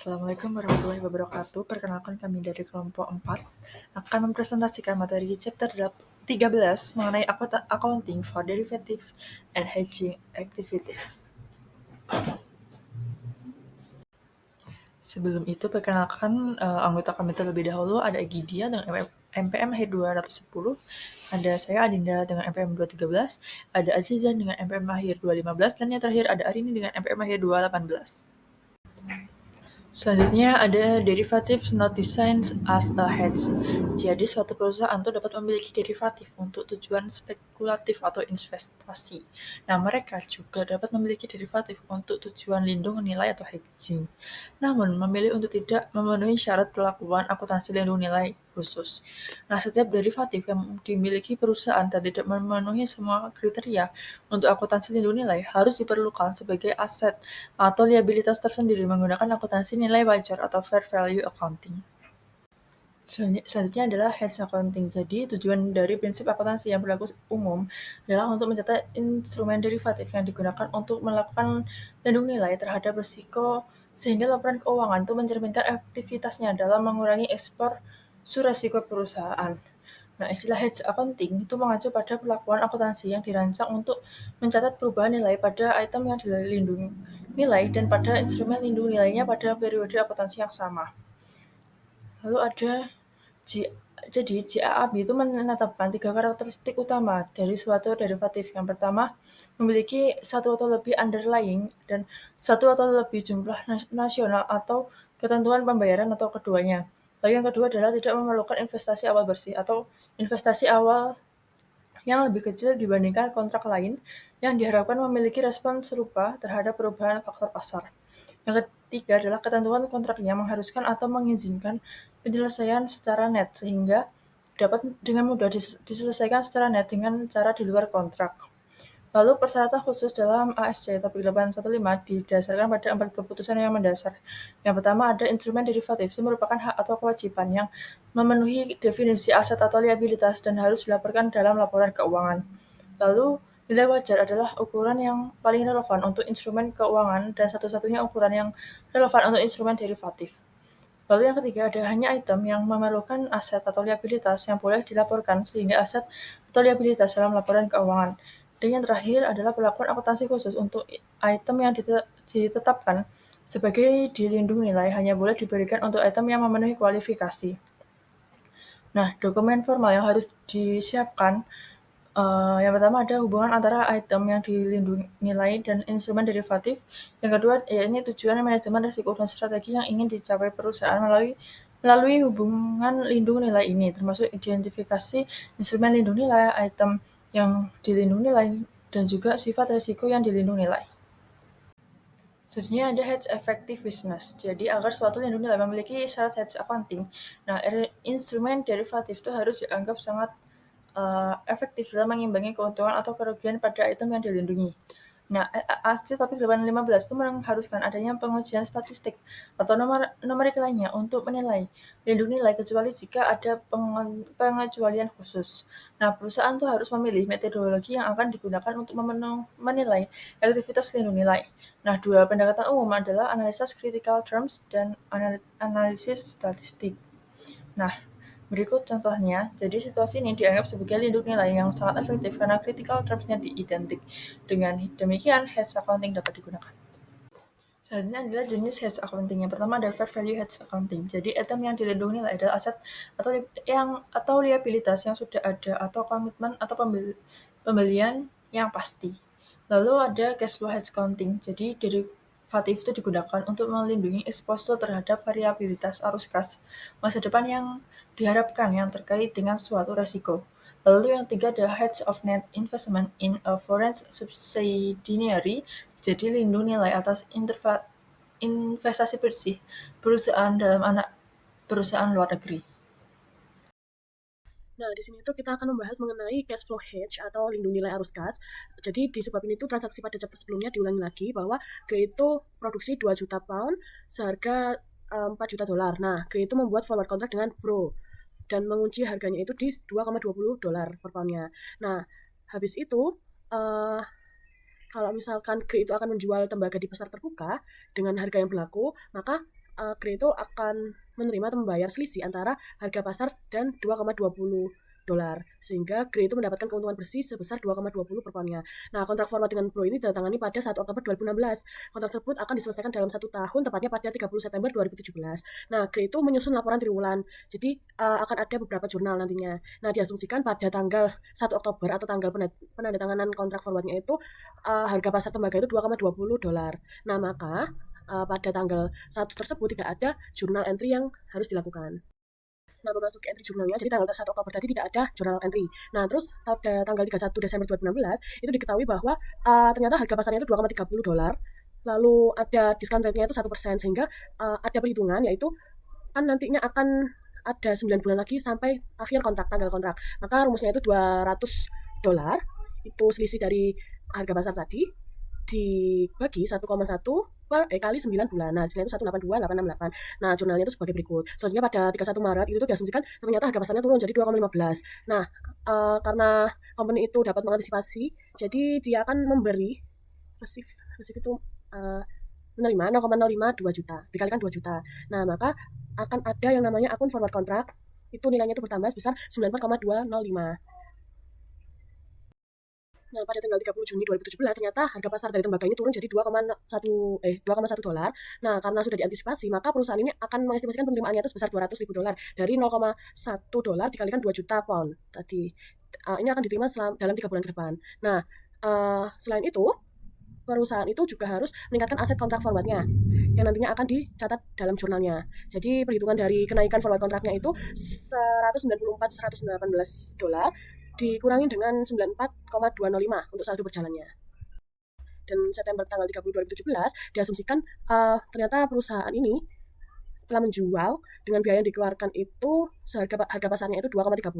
Assalamualaikum warahmatullahi wabarakatuh. Perkenalkan kami dari kelompok 4 akan mempresentasikan materi chapter 13 mengenai accounting for derivative and hedging activities. Sebelum itu perkenalkan anggota kami terlebih dahulu. Ada Egidia dengan MPM Akhir 210, ada saya Adinda dengan MPM 213, ada Azizan dengan MPM Akhir 215, dan yang terakhir ada Arini dengan MPM Akhir 218. Selanjutnya ada derivatives not designed as a hedge. Jadi suatu perusahaan itu dapat memiliki derivatif untuk tujuan spekulatif atau investasi. Nah, mereka juga dapat memiliki derivatif untuk tujuan lindung nilai atau hedging. Namun, memilih untuk tidak memenuhi syarat perlakuan akuntansi lindung nilai khusus. Nah, setiap derivatif yang dimiliki perusahaan dan tidak memenuhi semua kriteria untuk akuntansi lindung nilai harus diperlukan sebagai aset atau liabilitas tersendiri menggunakan akuntansi nilai wajar atau fair value accounting. Selanjutnya adalah hedge accounting. Jadi, tujuan dari prinsip akuntansi yang berlaku umum adalah untuk mencatat instrumen derivatif yang digunakan untuk melakukan lindung nilai terhadap risiko sehingga laporan keuangan itu mencerminkan aktivitasnya dalam mengurangi eksposur risiko perusahaan. Nah, istilah hedge accounting itu mengacu pada perlakuan akuntansi yang dirancang untuk mencatat perubahan nilai pada item yang dilindungi nilai dan pada instrumen lindung nilainya pada periode akuntansi yang sama. Lalu ada jadi GAAP itu menetapkan 3 karakteristik utama dari suatu derivatif. Yang pertama, memiliki satu atau lebih underlying dan satu atau lebih jumlah nasional atau ketentuan pembayaran atau keduanya. Lalu yang kedua adalah tidak memerlukan investasi awal bersih atau investasi awal yang lebih kecil dibandingkan kontrak lain yang diharapkan memiliki respon serupa terhadap perubahan faktor pasar. Yang ketiga adalah ketentuan kontraknya mengharuskan atau mengizinkan penyelesaian secara net sehingga dapat dengan mudah diselesaikan secara net dengan cara di luar kontrak. Lalu persyaratan khusus dalam ASC topik 815 didasarkan pada 4 keputusan yang mendasar. Yang pertama ada instrumen derivatif, itu merupakan hak atau kewajiban yang memenuhi definisi aset atau liabilitas dan harus dilaporkan dalam laporan keuangan. Lalu nilai wajar adalah ukuran yang paling relevan untuk instrumen keuangan dan satu-satunya ukuran yang relevan untuk instrumen derivatif. Lalu yang ketiga ada hanya item yang memerlukan aset atau liabilitas yang boleh dilaporkan sehingga aset atau liabilitas dalam laporan keuangan. Dan yang terakhir adalah perlakuan akuntansi khusus untuk item yang ditetapkan sebagai dilindungi nilai hanya boleh diberikan untuk item yang memenuhi kualifikasi. Nah, dokumen formal yang harus disiapkan yang pertama ada hubungan antara item yang dilindungi nilai dan instrumen derivatif. Yang kedua, ini tujuan manajemen risiko dan strategi yang ingin dicapai perusahaan melalui hubungan lindung nilai ini, termasuk identifikasi instrumen lindung nilai, item yang dilindungi nilai, dan juga sifat risiko yang dilindungi nilai. Selanjutnya ada hedge effectiveness. Jadi agar suatu lindung nilai memiliki syarat hedge accounting, nah instrumen derivatif itu harus dianggap sangat efektif dalam mengimbangi keuntungan atau kerugian pada item yang dilindungi. Nah, ASC topik 815 itu mengharuskan adanya pengujian statistik atau numerik lainnya untuk menilai lindung nilai kecuali jika ada pengecualian khusus. Nah, perusahaan itu harus memilih metodologi yang akan digunakan untuk menilai aktivitas lindung nilai. Nah, 2 pendekatan umum adalah analisis critical terms dan analisis statistik. Nah, berikut contohnya. Jadi situasi ini dianggap sebagai lindung nilai yang sangat efektif karena critical terms-nya diidentik. Dengan demikian, hedge accounting dapat digunakan. Selanjutnya adalah jenis hedge accounting. Yang pertama adalah fair value hedge accounting. Jadi item yang dilindungi nilai adalah aset atau liabilitas yang sudah ada atau komitmen atau pembelian yang pasti. Lalu ada cash flow hedge accounting. Jadi derivatif itu digunakan untuk melindungi eksposur terhadap variabilitas arus kas masa depan yang diharapkan yang terkait dengan suatu resiko. Lalu yang ketiga adalah hedge of net investment in a foreign subsidiary, jadi lindung nilai atas investasi bersih perusahaan dalam anak perusahaan luar negeri. Nah, di sini tuh kita akan membahas mengenai cash flow hedge atau lindung nilai arus kas. Jadi di sebab ini tuh transaksi pada chapter sebelumnya diulangi lagi bahwa Grey itu produksi 2 juta pound seharga 4 juta dolar. Nah, Grey itu membuat forward contract dengan Bro dan mengunci harganya itu di 2,20 dolar per poundnya. Nah, habis itu kalau misalkan Grey itu akan menjual tembaga di pasar terbuka dengan harga yang berlaku, maka Grey itu akan menerima atau membayar selisih antara harga pasar dan $2,20, sehingga Grey itu mendapatkan keuntungan bersih sebesar 2,20 per poundnya. Nah, kontrak forward dengan Pro ini ditandatangani pada 1 Oktober 2016. Kontrak tersebut akan diselesaikan dalam 1 tahun, tepatnya pada 30 September 2017. Nah, Grey itu menyusun laporan triwulan, jadi akan ada beberapa jurnal nantinya. Nah, diasumsikan pada tanggal 1 Oktober atau tanggal penandatanganan kontrak forwardnya itu harga pasar tembaga itu $2,20. Nah, maka pada tanggal 1 tersebut tidak ada jurnal entry yang harus dilakukan. Nah, memasuki entry jurnalnya, jadi tanggal 1 Oktober tadi tidak ada jurnal entry. Nah, terus pada tanggal 31 Desember 2016, itu diketahui bahwa ternyata harga pasarnya itu $2,30, lalu ada discount rate-nya itu 1%, sehingga ada perhitungan, yaitu kan nantinya akan ada 9 bulan lagi sampai akhir kontrak, tanggal kontrak. Maka rumusnya itu $200, itu selisih dari harga pasar tadi, dibagi 1,1 kali 9 bulan. Nah, hasilnya itu 182,868. Nah, jurnalnya itu sebagai berikut. Selanjutnya pada 31 Maret itu diasumsikan ternyata harga pasarnya turun jadi 2,15. Nah, karena company itu dapat mengantisipasi, jadi dia akan memberi receive itu menerima 0,052 juta dikalikan 2 juta. Nah, maka akan ada yang namanya akun forward contract, itu nilainya itu bertambah sebesar 94,205. Nah, pada tanggal 30 Juni 2017 ternyata harga pasar dari tembaga ini turun jadi $2,1. Nah, karena sudah diantisipasi, maka perusahaan ini akan mengestimasikan penerimaannya itu sebesar $200.000 dari $0,1 dikalikan 2 juta pound tadi. Ini akan diterima dalam 3 bulan ke depan. Nah, selain itu, perusahaan itu juga harus meningkatkan aset kontrak forwardnya yang nantinya akan dicatat dalam jurnalnya. Jadi perhitungan dari kenaikan forward kontraknya itu $194.118 dikurangi dengan 94,205 untuk saldo berjalannya. Dan September tanggal 30 2017 diasumsikan ternyata perusahaan ini telah menjual dengan biaya yang dikeluarkan itu harga pasarnya itu 2,30,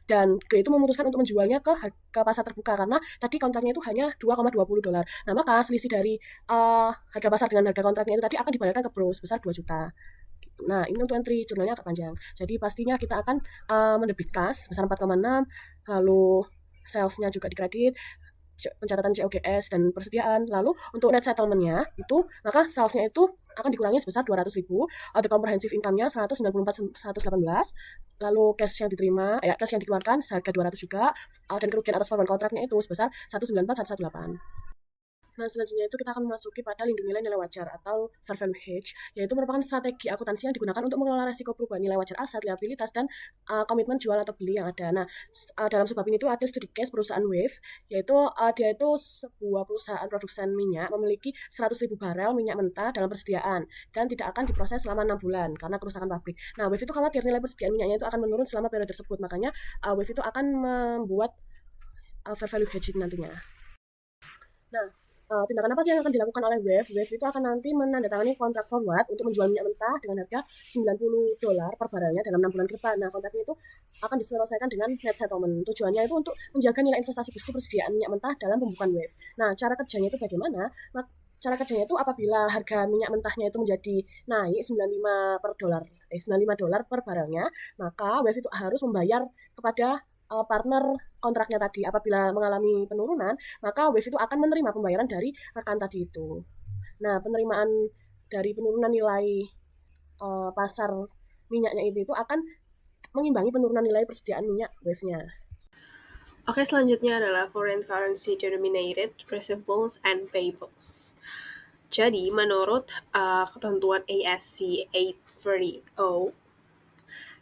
dan Grey itu memutuskan untuk menjualnya ke pasar terbuka karena tadi kontraknya itu hanya $2,20. Nah, maka selisih dari harga pasar dengan harga kontraknya itu tadi akan dibayarkan ke Bro sebesar 2 juta. Gitu. Nah, ini untuk entry jurnalnya agak panjang. Jadi pastinya kita akan mendebit kas sebesar 4,6, lalu salesnya juga dikredit, pencatatan COGS dan persediaan. Lalu untuk net settlement-nya itu, maka salesnya itu akan dikurangi sebesar 200.000, ada comprehensive income-nya 194.118, lalu cash yang dikeluarkan seharga 200 juga, dan kerugian atas forward kontraknya itu sebesar 194.118. Nah, selanjutnya itu kita akan memasuki pada lindung nilai wajar atau fair value hedge, yaitu merupakan strategi akuntansi yang digunakan untuk mengelola resiko perubahan nilai wajar aset, liabilitas, dan komitmen jual atau beli yang ada. Nah, dalam sebab ini itu ada studi case perusahaan Wave, yaitu dia itu sebuah perusahaan produsen minyak memiliki 100.000 barel minyak mentah dalam persediaan dan tidak akan diproses selama 6 bulan karena kerusakan pabrik. Nah, Wave itu khawatir nilai persediaan minyaknya itu akan menurun selama periode tersebut, makanya Wave itu akan membuat fair value hedging nantinya. Nah, tindakan apa sih yang akan dilakukan oleh Wave? Wave itu akan nanti menandatangani kontrak forward untuk menjual minyak mentah dengan harga $90 per barelnya dalam 6 bulan ke depan. Nah, kontraknya itu akan diselesaikan dengan net settlement. Tujuannya itu untuk menjaga nilai investasi bersih persediaan minyak mentah dalam pembukaan Wave. Nah, cara kerjanya itu bagaimana? Cara kerjanya itu apabila harga minyak mentahnya itu menjadi naik 95 dolar per barelnya, maka Wave itu harus membayar kepada partner kontraknya tadi. Apabila mengalami penurunan, maka Wave itu akan menerima pembayaran dari rekan tadi itu. Nah, penerimaan dari penurunan nilai pasar minyaknya itu akan mengimbangi penurunan nilai persediaan minyak Wave-nya. Oke, selanjutnya adalah foreign currency denominated receivables and payables. Jadi, menurut ketentuan ASC 830,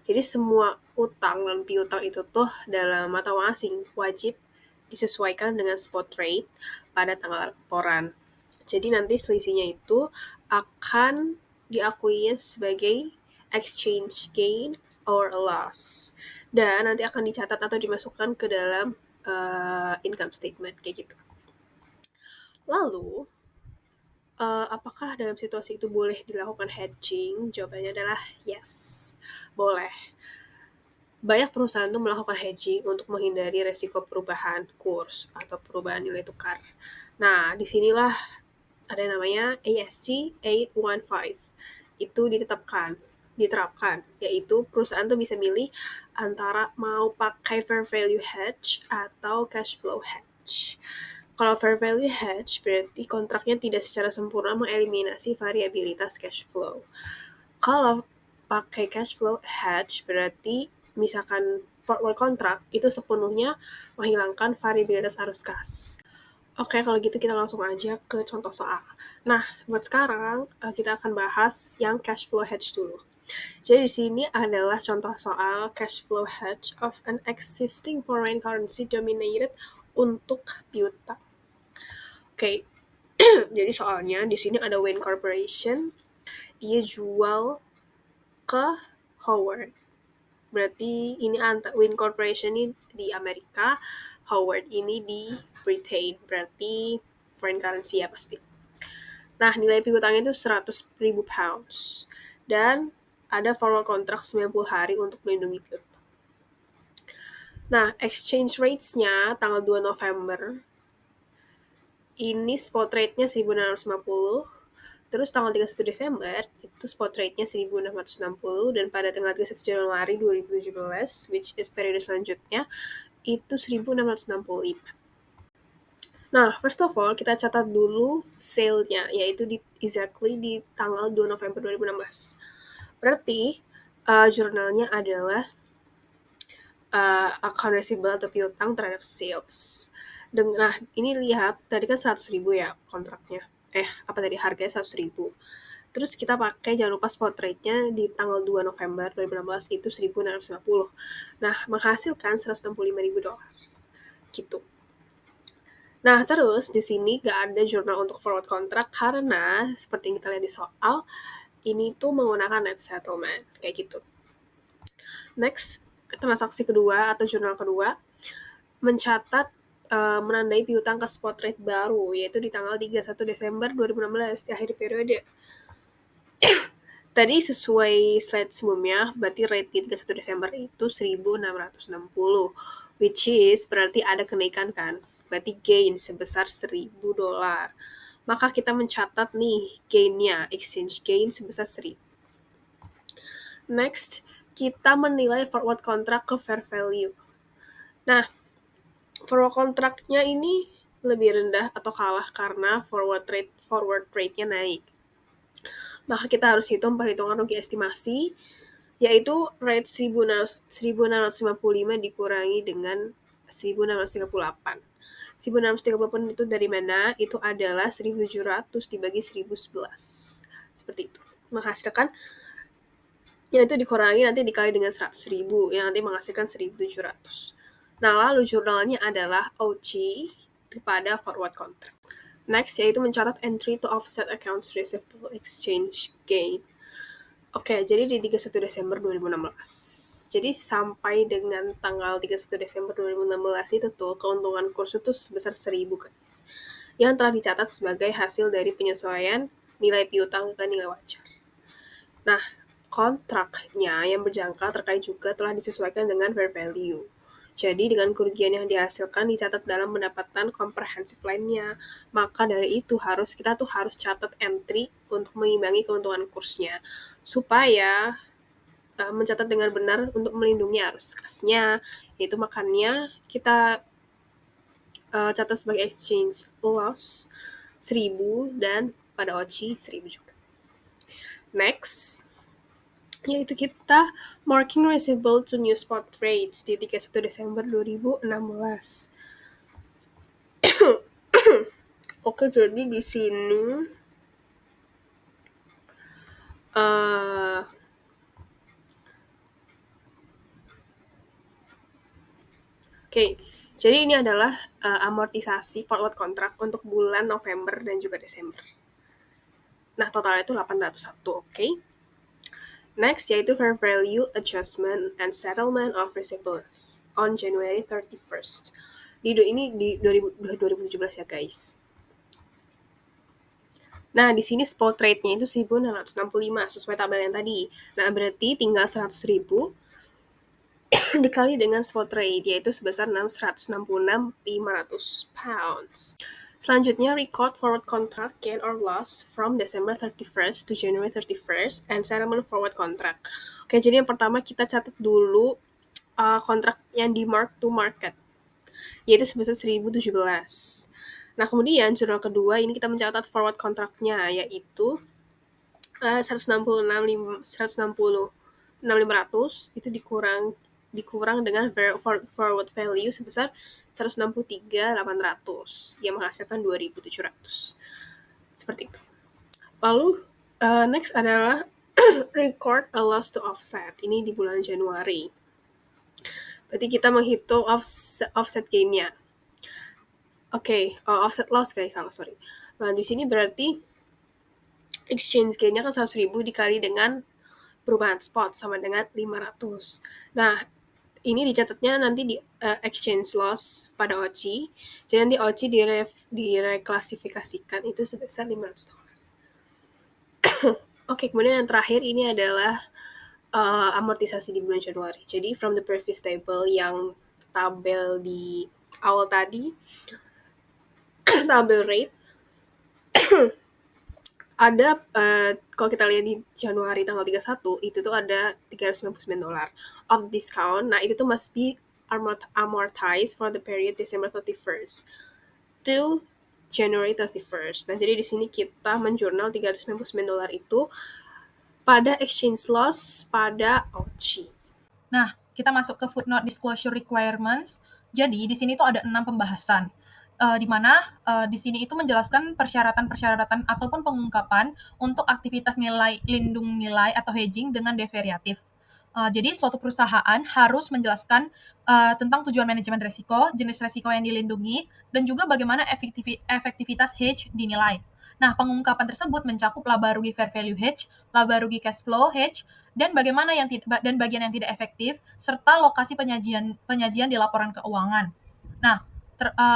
jadi semua utang dan piutang itu tuh dalam mata uang asing wajib disesuaikan dengan spot rate pada tanggal laporan. Jadi nanti selisihnya itu akan diakui sebagai exchange gain or loss. Dan nanti akan dicatat atau dimasukkan ke dalam income statement kayak gitu. Lalu, apakah dalam situasi itu boleh dilakukan hedging? Jawabannya adalah yes, boleh. Banyak perusahaan tuh melakukan hedging untuk menghindari resiko perubahan kurs atau perubahan nilai tukar. Nah, disinilah ada namanya ASC 815. Itu diterapkan, yaitu perusahaan tuh bisa milih antara mau pakai fair value hedge atau cash flow hedge. Kalau fair value hedge berarti kontraknya tidak secara sempurna mengeliminasi variabilitas cash flow. Kalau pakai cash flow hedge berarti misalkan forward contract itu sepenuhnya menghilangkan variabilitas arus kas. Oke, kalau gitu kita langsung aja ke contoh soal. Nah, buat sekarang kita akan bahas yang cash flow hedge dulu. Jadi di sini adalah contoh soal cash flow hedge of an existing foreign currency dominated untuk piutang. Oke, jadi soalnya di sini ada Wayne Corporation, dia jual ke Howard. Berarti ini Wayne Corporation ini di Amerika, Howard ini di Britain. Berarti foreign currency ya pasti. Nah, nilai piutangnya itu 100.000 pounds. Dan ada forward contract 90 hari untuk melindungi piutang. Nah, exchange rates-nya tanggal 2 November. Ini spot rate-nya 1.650. Terus tanggal 31 Desember, itu spot rate-nya 1.660. Dan pada tanggal 31 Januari 2017, which is periode selanjutnya, itu 1.665. Nah, first of all, kita catat dulu sale-nya, yaitu exactly di tanggal 2 November 2016. Berarti, jurnalnya adalah account receivable atau piutang terhadap sales. Nah, ini lihat, tadi kan 100.000 ya kontraknya. Harganya 100.000. Terus kita pakai, jangan lupa spot rate-nya di tanggal 2 November 2016 itu 1.650. Nah, menghasilkan $165.000. Gitu. Nah, terus di sini gak ada jurnal untuk forward contract karena seperti yang kita lihat di soal, ini tuh menggunakan net settlement, kayak gitu. Next, transaksi kedua atau jurnal kedua, mencatat menandai piutang ke spot rate baru, yaitu di tanggal 31 Desember 2016, di akhir periode. Tadi sesuai slide sebelumnya, berarti rate di 31 Desember itu 1.660, which is berarti ada kenaikan kan, berarti gain sebesar $1.000. Maka kita mencatat nih gain-nya, exchange gain sebesar 1.000. Next, kita menilai forward contract ke fair value. Nah, forward contract-nya ini lebih rendah atau kalah karena forward rate-nya naik. Maka kita harus hitung perhitungan rugi estimasi, yaitu rate 1.655 dikurangi dengan 1.638. 1.638 itu dari mana? Itu adalah 1.700 dibagi 1.011. Seperti itu. Menghasilkan, yang itu dikurangi nanti dikali dengan 100.000, yang nanti menghasilkan 1.700. Nah, lalu jurnalnya adalah OC kepada forward contract. Next, yaitu mencatat entry to offset accounts receivable exchange gain. Oke, jadi di 31 Desember 2016. Jadi sampai dengan tanggal 31 Desember 2016 itu tuh keuntungan kurs itu sebesar 1.000 guys. Yang telah dicatat sebagai hasil dari penyesuaian nilai piutang ke nilai wajar. Nah, kontraknya yang berjangka terkait juga telah disesuaikan dengan fair value. Jadi dengan kerugian yang dihasilkan dicatat dalam pendapatan komprehensif lainnya. Maka dari itu kita harus catat entry untuk mengimbangi keuntungan kursnya. Supaya mencatat dengan benar untuk melindungi arus kasnya. Yaitu makanya kita catat sebagai exchange loss 1.000 dan pada OCI 1.000 juga. Next, yaitu kita marking receivable to new spot rates di 31 Desember 2016. Oke, jadi di sini jadi ini adalah amortisasi forward contract untuk bulan November dan juga Desember. Nah, totalnya itu 801, oke? Next, yaitu fair value adjustment and settlement of receivables on January 31st. Ini di 2017 ya, guys. Nah, di sini spot rate-nya itu 1.665 sesuai tabel yang tadi. Nah, berarti tinggal 100.000 dikali dengan spot rate, yaitu sebesar 166.500 pounds. Selanjutnya, record forward contract gain or loss from December 31st to January 31st and settlement forward contract. Oke, jadi yang pertama kita catat dulu kontrak yang di mark to market, yaitu sebesar 1.017. Nah, kemudian jurnal kedua ini kita mencatat forward contract-nya, yaitu 166.500 itu dikurang dengan forward value sebesar 163.800 yang menghasilkan 2.700. Seperti itu. Lalu next adalah record a loss to offset. Ini di bulan Januari. Berarti kita menghitung offset gain-nya. Offset loss guys, sorry. Nah, di sini berarti exchange gain-nya kan 100.000 dikali dengan perubahan spot sama dengan 500. Nah, ini dicatatnya nanti di exchange loss pada OCI. Jadi nanti OCI direklasifikasikan itu sebesar $500. Kemudian yang terakhir ini adalah amortisasi di bulan Januari. Jadi from the previous table yang tabel di awal tadi, tabel rate, ada kalau kita lihat di Januari tanggal 31 itu tuh ada $399 of discount. Nah, itu tuh must be amortized for the period December 31st to January 31st. Nah, jadi di sini kita menjurnal $399 itu pada exchange loss pada OCI. Nah, kita masuk ke footnote disclosure requirements. Jadi di sini tuh ada 6 pembahasan. Di mana di sini itu menjelaskan persyaratan-persyaratan ataupun pengungkapan untuk aktivitas lindung nilai atau hedging dengan devariatif. Jadi suatu perusahaan harus menjelaskan tentang tujuan manajemen risiko, jenis risiko yang dilindungi, dan juga bagaimana efektivitas hedge dinilai. Nah, pengungkapan tersebut mencakup laba rugi fair value hedge, laba rugi cash flow hedge, dan bagian yang tidak efektif, serta lokasi penyajian di laporan keuangan. Nah,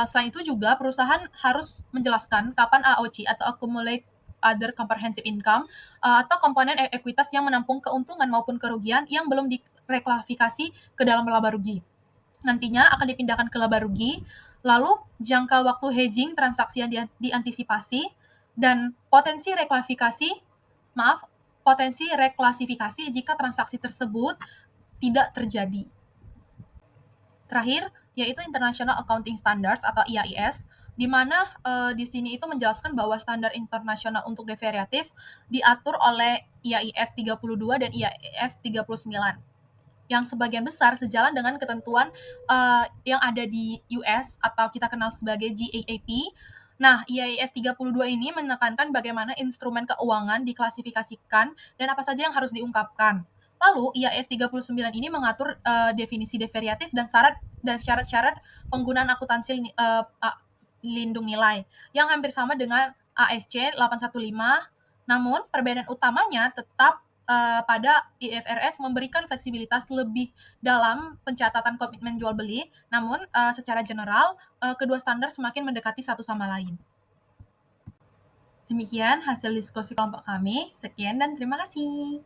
selain itu juga perusahaan harus menjelaskan kapan AOC atau Accumulate Other Comprehensive Income atau komponen ekuitas yang menampung keuntungan maupun kerugian yang belum direklasifikasi ke dalam laba rugi. Nantinya akan dipindahkan ke laba rugi, lalu jangka waktu hedging transaksi yang diantisipasi, dan potensi reklasifikasi jika transaksi tersebut tidak terjadi. Terakhir, yaitu International Accounting Standards atau IAIS, di mana di sini itu menjelaskan bahwa standar internasional untuk devariatif diatur oleh IAIS 32 dan IAIS 39, yang sebagian besar sejalan dengan ketentuan yang ada di US atau kita kenal sebagai GAAP. Nah, IAIS 32 ini menekankan bagaimana instrumen keuangan diklasifikasikan dan apa saja yang harus diungkapkan. Lalu, IAIS 39 ini mengatur definisi devariatif dan syarat-syarat penggunaan akuntansi lindung nilai yang hampir sama dengan ASC 815, namun perbedaan utamanya tetap pada IFRS memberikan fleksibilitas lebih dalam pencatatan komitmen jual beli, namun secara general kedua standar semakin mendekati satu sama lain. Demikian hasil diskusi kelompok kami. Sekian dan terima kasih.